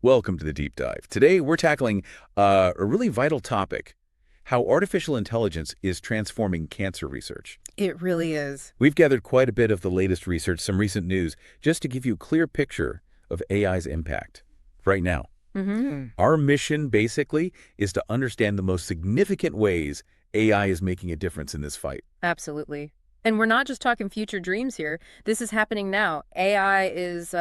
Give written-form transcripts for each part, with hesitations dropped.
Welcome to the Deep Dive. Today, we're tackling a really vital topic, how artificial intelligence is transforming cancer research. It really is. We've gathered quite a bit of the latest research, some recent news, just to give you a clear picture of AI's impact right now. Our mission, basically, is to understand the most significant ways AI is making a difference in this fight. Absolutely. And we're not just talking future dreams here. This is happening now. AI is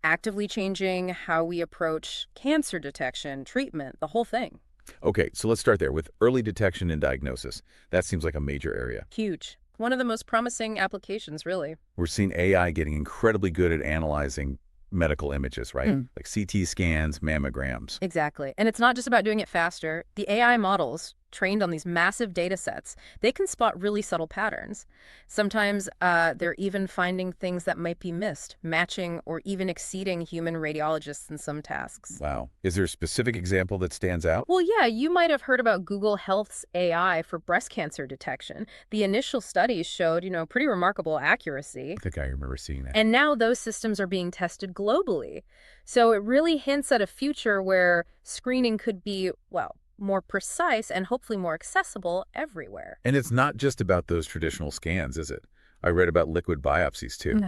actively changing how we approach cancer detection, treatment, the whole thing. Okay, so let's start there with early detection and diagnosis. That seems like a major area. Huge. One of the most promising applications, really. We're seeing AI getting incredibly good at analyzing medical images, right? Like CT scans, mammograms. Exactly. And it's not just about doing it faster. The AI models, trained on these massive data sets, they can spot really subtle patterns. Sometimes they're even finding things that might be missed, matching or even exceeding human radiologists in some tasks. Wow. Is there a specific example that stands out? Well, yeah, you might have heard about Google Health's AI for breast cancer detection. The initial studies showed, pretty remarkable accuracy. I think I remember seeing that. And now those systems are being tested globally. So it really hints at a future where screening could be, well, more precise and hopefully more accessible everywhere. And it's not just about those traditional scans, is it? I read about liquid biopsies too.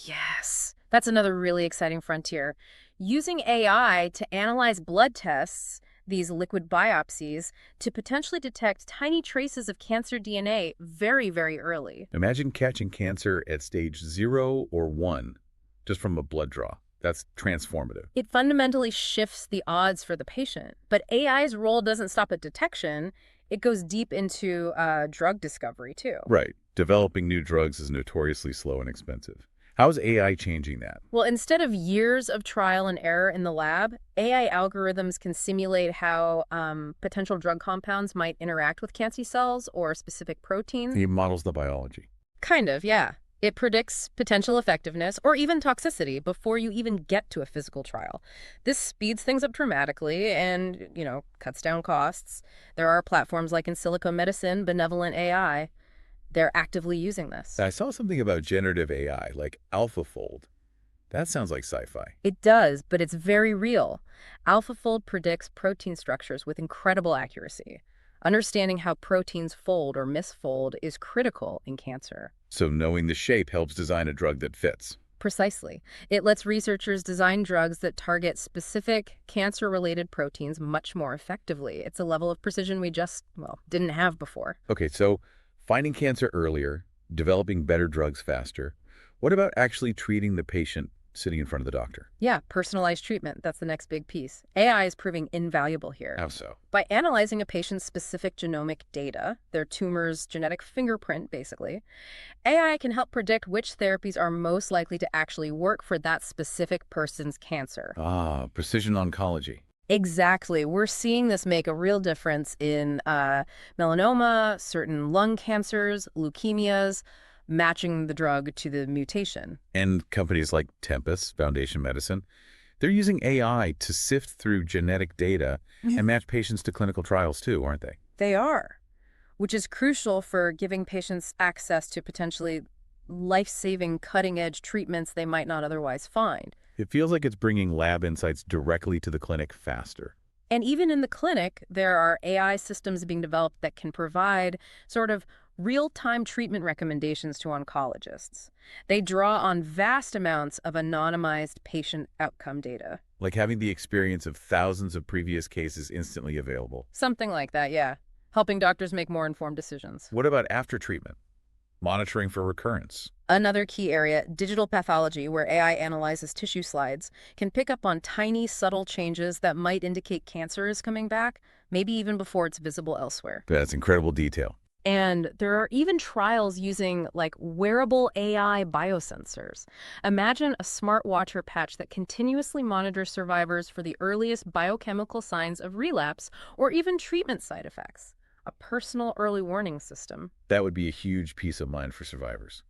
Yes. That's another really exciting frontier. Using AI to analyze blood tests, these liquid biopsies, to potentially detect tiny traces of cancer DNA very, very early. Imagine catching cancer at stage 0 or 1 just from a blood draw. That's transformative. It fundamentally shifts the odds for the patient. But AI's role doesn't stop at detection. It goes deep into drug discovery, too. Right. Developing new drugs is notoriously slow and expensive. How's AI changing that? Well, instead of years of trial and error in the lab, AI algorithms can simulate how potential drug compounds might interact with cancer cells or specific proteins. He models the biology. Kind of, yeah. It predicts potential effectiveness or even toxicity before you even get to a physical trial. This speeds things up dramatically and, cuts down costs. There are platforms like in silico medicine, Benevolent AI. They're actively using this. I saw something about generative AI, like AlphaFold. That sounds like sci-fi. It does, but it's very real. AlphaFold predicts protein structures with incredible accuracy. Understanding how proteins fold or misfold is critical in cancer. So knowing the shape helps design a drug that fits. Precisely. It lets researchers design drugs that target specific cancer-related proteins much more effectively. It's a level of precision we just, didn't have before. Okay, so finding cancer earlier, developing better drugs faster. What about actually treating the patient sitting in front of the doctor? Yeah, personalized treatment. That's the next big piece. AI is proving invaluable here. How so? By analyzing a patient's specific genomic data, their tumor's genetic fingerprint, basically, AI can help predict which therapies are most likely to actually work for that specific person's cancer. Ah, precision oncology. Exactly. We're seeing this make a real difference in melanoma, certain lung cancers, leukemias, matching the drug to the mutation. And companies like Tempus, Foundation Medicine, they're using AI to sift through genetic data and match patients to clinical trials too, aren't they? They are, which is crucial for giving patients access to potentially life-saving, cutting-edge treatments they might not otherwise find. It feels like it's bringing lab insights directly to the clinic faster. And even in the clinic, there are AI systems being developed that can provide sort of real-time treatment recommendations to oncologists. They draw on vast amounts of anonymized patient outcome data. Like having the experience of thousands of previous cases instantly available. Something like that, yeah. Helping doctors make more informed decisions. What about after treatment? Monitoring for recurrence. Another key area, digital pathology, where AI analyzes tissue slides, can pick up on tiny, subtle changes that might indicate cancer is coming back, maybe even before it's visible elsewhere. That's incredible detail. And there are even trials using wearable AI biosensors. Imagine a smartwatch or patch that continuously monitors survivors for the earliest biochemical signs of relapse or even treatment side effects. A personal early warning system. That would be a huge peace of mind for survivors.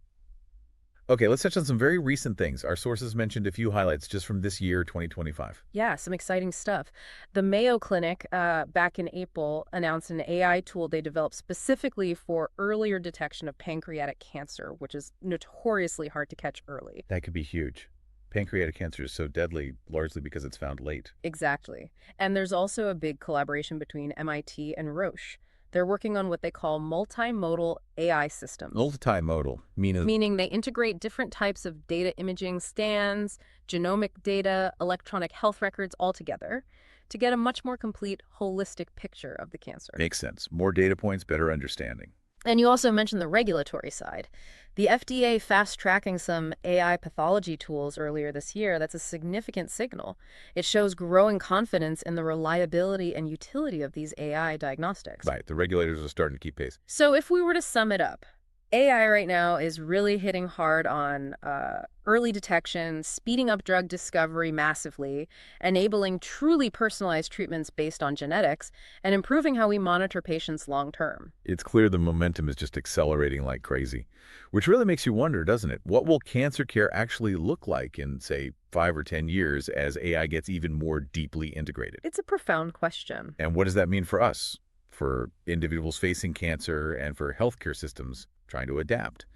Okay, let's touch on some very recent things. Our sources mentioned a few highlights just from this year, 2025. Yeah, some exciting stuff. The Mayo Clinic, back in April, announced an AI tool they developed specifically for earlier detection of pancreatic cancer, which is notoriously hard to catch early. That could be huge. pancreatic cancer is so deadly largely because it's found late. Exactly. And there's also a big collaboration between MIT and Roche. They're working on what they call multimodal AI systems, Multimodal, meaning meaning they integrate different types of data imaging scans, genomic data, electronic health records all together to get a much more complete, holistic picture of the cancer. makes sense. More data points, better understanding. And you also mentioned the regulatory side. The FDA fast-tracking some AI pathology tools earlier this year, that's a significant signal. It shows growing confidence in the reliability and utility of these AI diagnostics. Right, the regulators are starting to keep pace. So if we were to sum it up, AI right now is really hitting hard on early detection, speeding up drug discovery massively, enabling truly personalized treatments based on genetics, and improving how we monitor patients long term. It's clear the momentum is just accelerating like crazy, which really makes you wonder, doesn't it? What will cancer care actually look like in, say, 5 or 10 years as AI gets even more deeply integrated? It's a profound question. And what does that mean for us, for individuals facing cancer, and for healthcare systems trying to adapt?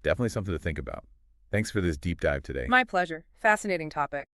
Definitely something to think about. Thanks for this deep dive today. My pleasure. Fascinating topic.